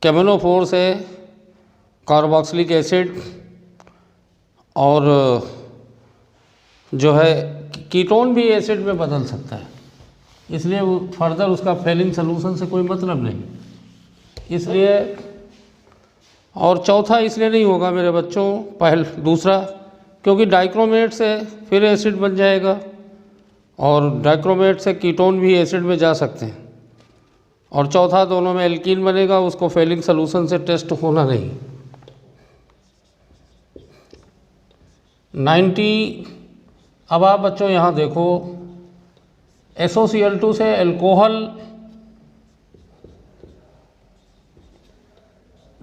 [SPEAKER 1] केमिनोफोर से कार्बोक्सिलिक एसिड और जो है कीटोन भी एसिड में बदल सकता है, इसलिए वो फर्दर उसका फेलिंग सॉल्यूशन से कोई मतलब नहीं, इसलिए। और चौथा इसलिए नहीं होगा मेरे बच्चों, दूसरा क्योंकि डाइक्रोमेट से फिर एसिड बन जाएगा, और डाइक्रोमेट से कीटोन भी एसिड में जा सकते हैं। और चौथा दोनों में एल्कीन बनेगा, उसको फेलिंग सॉल्यूशन से टेस्ट होना नहीं। 90। अब आप बच्चों यहाँ देखो, SOCl2 से अल्कोहल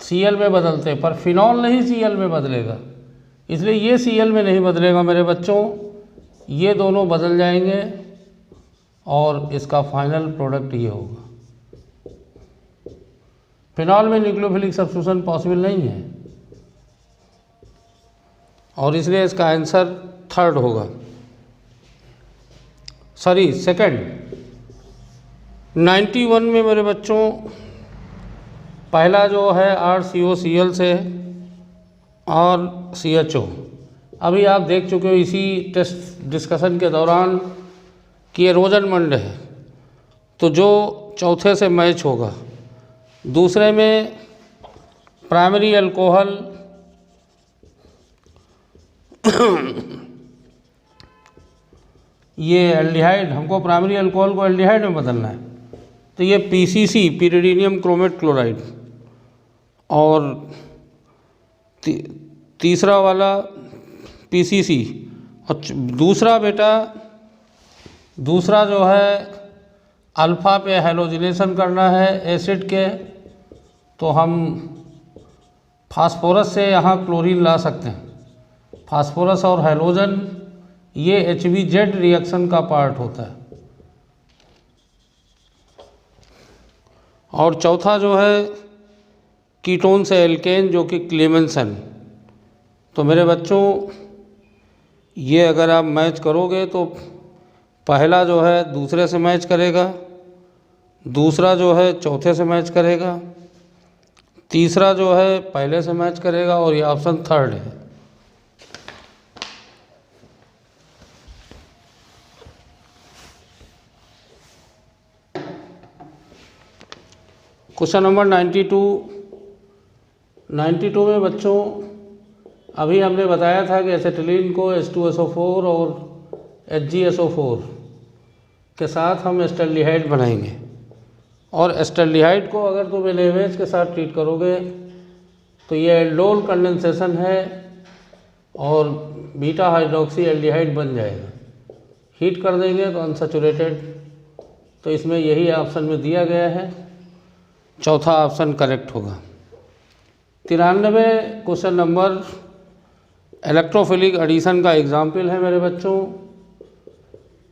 [SPEAKER 1] Cl में बदलते हैं, पर फिनॉल नहीं Cl में बदलेगा, इसलिए ये Cl में नहीं बदलेगा मेरे बच्चों, ये दोनों बदल जाएंगे और इसका फाइनल प्रोडक्ट ये होगा। फिनॉल में न्यूक्लियोफिलिक सब्स्टिट्यूशन पॉसिबल नहीं है और इसलिए इसका आंसर थर्ड होगा, सॉरी सेकंड। 91 में मेरे बच्चों पहला जो है RCOCl से और CHO। अभी आप देख चुके हो इसी टेस्ट डिस्कशन के दौरान कि ये रोजनमंड है, तो जो चौथे से मैच होगा। दूसरे में प्राइमरी अल्कोहल ये एल्डिहाइड, हमको प्राइमरी अल्कोहल को एल्डिहाइड में बदलना है, तो ये PCC पिरिडीनियम क्रोमेट क्लोराइड, और तीसरा वाला PCC, और दूसरा बेटा दूसरा जो है अल्फ़ा पे हैलोजिनेशन करना है एसिड के, तो हम फास्फोरस से यहाँ क्लोरीन ला सकते हैं। फास्फोरस और हैलोजन ये HBZ रिएक्शन का पार्ट होता है। और चौथा जो है कीटोन से एल्केन जो कि क्लेमेंसन। तो मेरे बच्चों ये अगर आप मैच करोगे तो पहला जो है दूसरे से मैच करेगा, दूसरा जो है चौथे से मैच करेगा, तीसरा जो है पहले से मैच करेगा और ये ऑप्शन थर्ड है। क्वेश्चन नंबर 92 में बच्चों अभी हमने बताया था कि एसिटिलीन को H2SO4 और HgSO4 के साथ हम एस्टल्डिहाइड बनाएंगे, और एस्टल्डिहाइड को अगर तुम LMH के साथ ट्रीट करोगे तो ये एल्डोल कंडेंसेशन है और बीटा हाइड्रोक्सी एल्डिहाइड बन जाएगा। हीट कर देंगे तो अनसैचुरेटेड, तो इसमें यही ऑप्शन में दिया गया है, चौथा ऑप्शन करेक्ट होगा। 93 क्वेश्चन नंबर इलेक्ट्रोफिलिक एडिशन का एग्जाम्पल है मेरे बच्चों,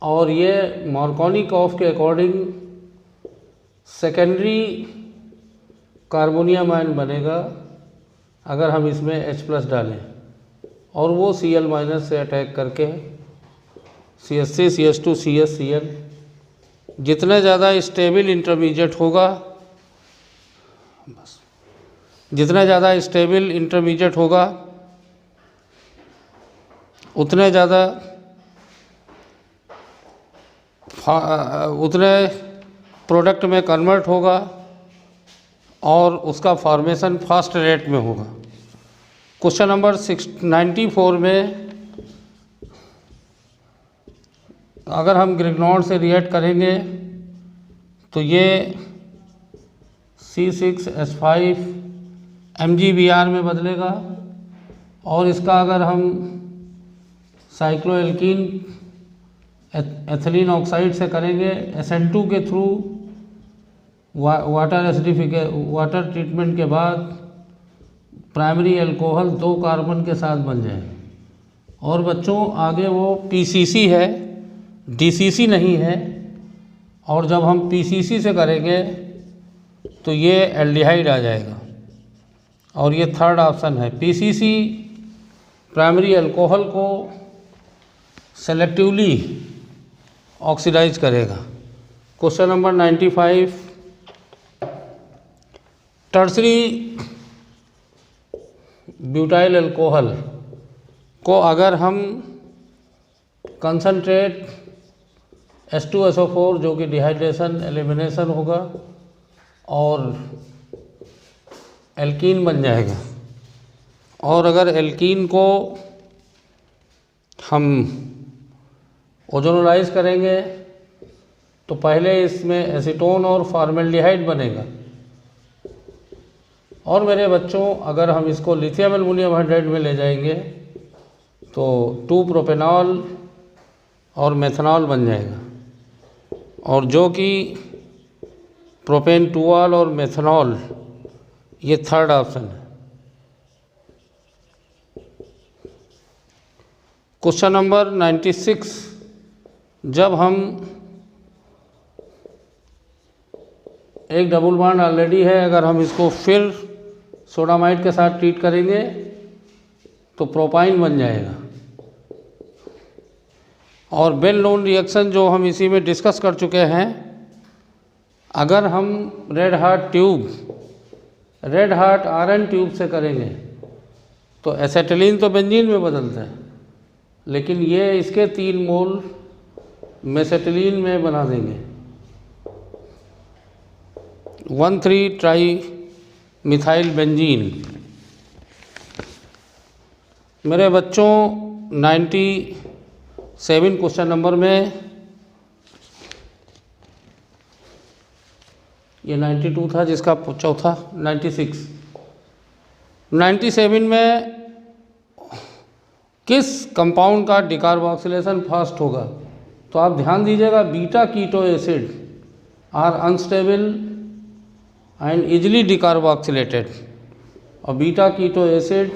[SPEAKER 1] और ये मार्कोनी कॉफ के अकॉर्डिंग सेकेंडरी कार्बोनियम आयन बनेगा अगर हम इसमें H+ डालें, और वो Cl- से अटैक करके CH3 CH2 CS Cl जितने ज़्यादा स्टेबल इंटरमीडिएट होगा, बस जितना ज़्यादा स्टेबल इंटरमीडिएट होगा उतने ज़्यादा उतने प्रोडक्ट में कन्वर्ट होगा और उसका फॉर्मेशन फास्ट रेट में होगा। क्वेश्चन नंबर 94 में अगर हम ग्रिग्नॉल से रिएक्ट करेंगे तो ये C6H5 MgBr में बदलेगा, और इसका अगर हम साइक्लोएल्कीन एथिलीन ऑक्साइड से करेंगे SN2 के थ्रू वाटर ट्रीटमेंट के बाद प्राइमरी अल्कोहल 2 कार्बन के साथ बन जाए। और बच्चों आगे वो PCC है, DCC नहीं है, और जब हम PCC से करेंगे तो ये एल्डिहाइड आ जाएगा, और ये थर्ड ऑप्शन है। PCC प्राइमरी अल्कोहल को सेलेक्टिवली ऑक्सीडाइज करेगा। Question number 95 tertiary butyl alcohol को अगर हम कंसनट्रेट H2SO4 जो कि डिहाइड्रेशन एलिमिनेशन होगा और एल्कीन बन जाएगा, और अगर एल्कीन को हम ओजोनलाइज करेंगे तो पहले इसमें एसीटोन और फॉर्मेल्डिहाइड बनेगा, और मेरे बच्चों अगर हम इसको लिथियम एल्युमिनियम हाइड्राइड में ले जाएंगे तो 2 प्रोपेनॉल और मेथनॉल बन जाएगा, और जो कि प्रोपेन 2ऑल और मेथनॉल ये थर्ड ऑप्शन है। क्वेश्चन नंबर 96, जब हम एक डबल बॉन्ड ऑलरेडी है, अगर हम इसको फिर सोडामाइड के साथ ट्रीट करेंगे तो प्रोपाइन बन जाएगा। और बेल लोन रिएक्शन जो हम इसी में डिस्कस कर चुके हैं, अगर हम रेड हार्ट आयरन ट्यूब से करेंगे तो एसेटिलीन तो बेंजीन में बदलता है, लेकिन ये इसके 3 मोल मेसेटिलीन में बना देंगे। 1,3 ट्राई मिथाइल बेंजीन। मेरे बच्चों 97 क्वेश्चन नंबर में, ये 92 था जिसका चौथा, 97 में किस कंपाउंड का डिकार्बोक्सिलेशन फास्ट होगा? तो आप ध्यान दीजिएगा, beta keto acid are unstable and easily decarboxylated, और beta keto acid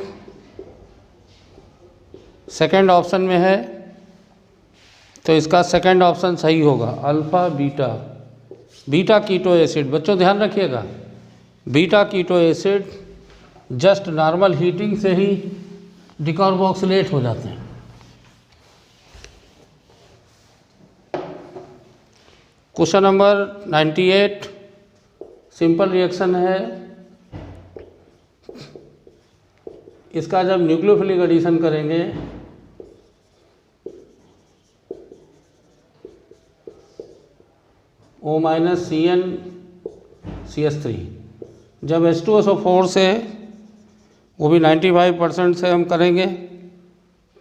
[SPEAKER 1] second option में है, तो इसका सेकेंड ऑप्शन सही होगा, अल्फा बीटा कीटो एसिड। बच्चों ध्यान रखिएगा, beta keto acid just normal heating से ही डिकार्बोक्सिलेट हो जाते हैं। क्वेश्चन नंबर 98 सिंपल रिएक्शन है। इसका जब न्यूक्लियोफिलिक एडिशन करेंगे O-CnCH3, जब H2SO4 से, वो भी 95% से हम करेंगे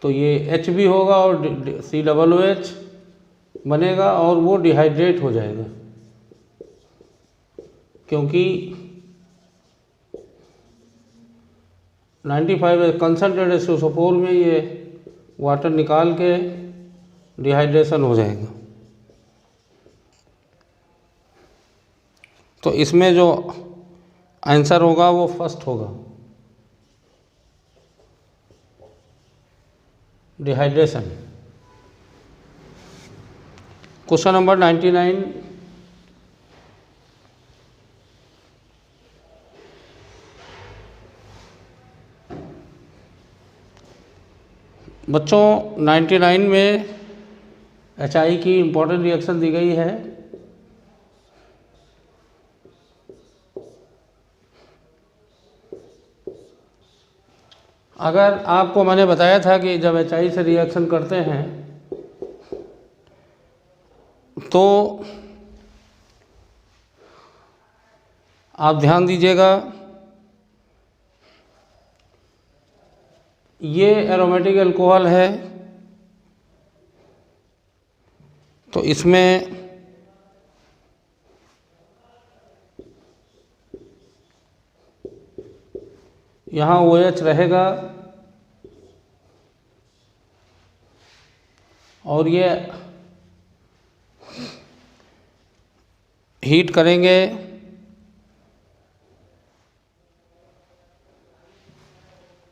[SPEAKER 1] तो ये H भी होगा और COOH बनेगा और वो डिहाइड्रेट हो जाएगा, क्योंकि 95 कंसनट्रेटेड H2SO4 में ये वाटर निकाल के डिहाइड्रेशन हो जाएगा। तो इसमें जो आंसर होगा वो फर्स्ट होगा, डिहाइड्रेशन। क्वेश्चन नंबर 99, बच्चों 99 में HI की इम्पोर्टेंट रिएक्शन दी गई है। अगर आपको मैंने बताया था कि जब HI से रिएक्शन करते हैं तो आप ध्यान दीजिएगा, ये एरोमेटिक अल्कोहल है, तो इसमें यहाँ OH रहेगा और ये हीट करेंगे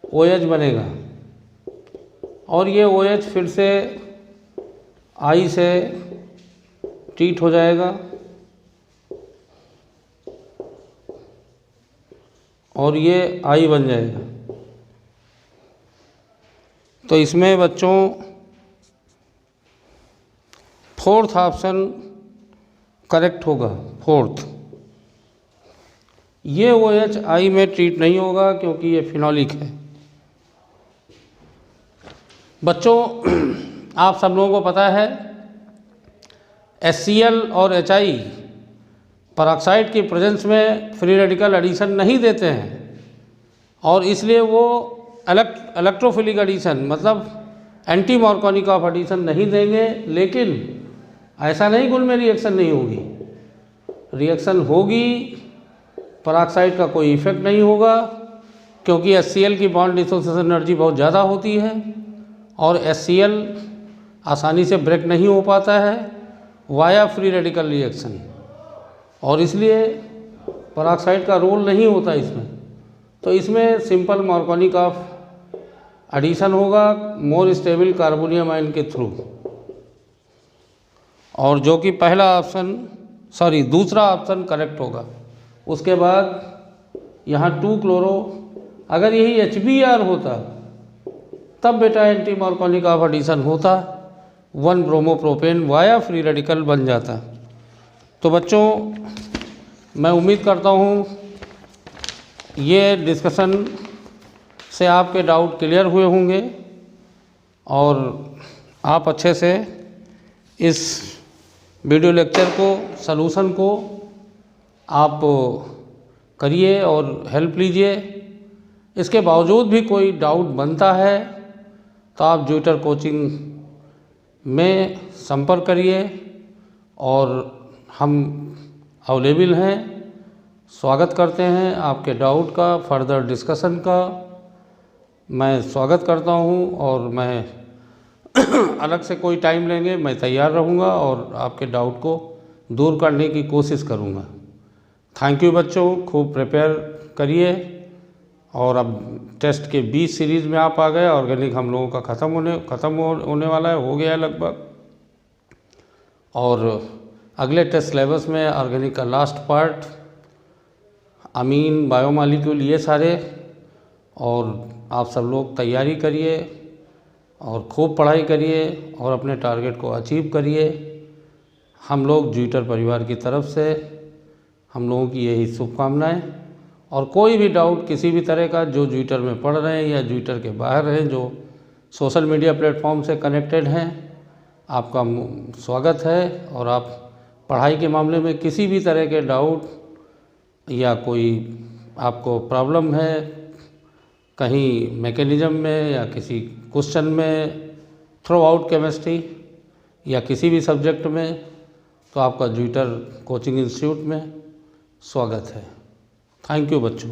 [SPEAKER 1] OH बनेगा, और ये OH फिर से I से ट्रीट हो जाएगा और ये I बन जाएगा। तो इसमें बच्चों फोर्थ ऑप्शन करेक्ट होगा, फोर्थ। ये OH I में ट्रीट नहीं होगा क्योंकि ये फिनोलिक है। बच्चों आप सब लोगों को पता है HCl और HI पेरोक्साइड की प्रेजेंस में फ्री रेडिकल एडिशन नहीं देते हैं, और इसलिए वो इलेक्ट्रोफिलिक एडिशन मतलब एंटी मार्कोनिकॉफ एडिशन नहीं देंगे। लेकिन ऐसा नहीं गुल में रिएक्शन नहीं होगी, रिएक्शन होगी, पेरोक्साइड का कोई इफेक्ट नहीं होगा, क्योंकि HCl की बॉन्ड डिसोसिएशन एनर्जी बहुत ज़्यादा होती है और HCl आसानी से ब्रेक नहीं हो पाता है वाया फ्री रेडिकल रिएक्शन, और इसलिए पेरोक्साइड का रोल नहीं होता इसमें। तो इसमें सिंपल मार्कोनी का एडिशन होगा मोर स्टेबल कार्बोनियम आयन के थ्रू, और जो कि दूसरा ऑप्शन करेक्ट होगा। उसके बाद यहाँ 2 क्लोरो, अगर यही HBr होता तब बेटा एंटी मार्कोनी का एडिशन होता, 1 ब्रोमोप्रोपेन वाया फ्री रेडिकल बन जाता। तो बच्चों मैं उम्मीद करता हूँ ये डिस्कशन से आपके डाउट क्लियर हुए होंगे और आप अच्छे से इस वीडियो लेक्चर को सलूशन को आप करिए और हेल्प लीजिए। इसके बावजूद भी कोई डाउट बनता है तो आप ज्यूटर कोचिंग में संपर्क करिए और हम अवेलेबल हैं, स्वागत करते हैं आपके डाउट का, फर्दर डिस्कशन का मैं स्वागत करता हूं। और मैं अलग से कोई टाइम लेंगे मैं तैयार रहूंगा और आपके डाउट को दूर करने की कोशिश करूंगा। थैंक यू बच्चों, खूब प्रिपेयर करिए। और अब टेस्ट के 20 सीरीज़ में आप आ गए। ऑर्गेनिक हम लोगों का ख़त्म होने वाला है, हो गया है लगभग। और अगले टेस्ट सिलेबस में ऑर्गेनिक का लास्ट पार्ट, अमीन, बायोमॉलिक्यूल, ये सारे। और आप सब लोग तैयारी करिए और खूब पढ़ाई करिए और अपने टारगेट को अचीव करिए। हम लोग ज्यूटर परिवार की तरफ से हम लोगों की यही शुभकामनाएं। और कोई भी डाउट किसी भी तरह का जो ज्यूटर में पढ़ रहे हैं या ज्यूटर के बाहर हैं, जो सोशल मीडिया प्लेटफॉर्म से कनेक्टेड हैं, आपका स्वागत है। और आप पढ़ाई के मामले में किसी भी तरह के डाउट या कोई आपको प्रॉब्लम है कहीं मैकेनिज्म में या किसी क्वेश्चन में, थ्रू आउट केमिस्ट्री या किसी भी सब्जेक्ट में, तो आपका ज्यूटर कोचिंग इंस्टीट्यूट में स्वागत है। थैंक यू बच्चों।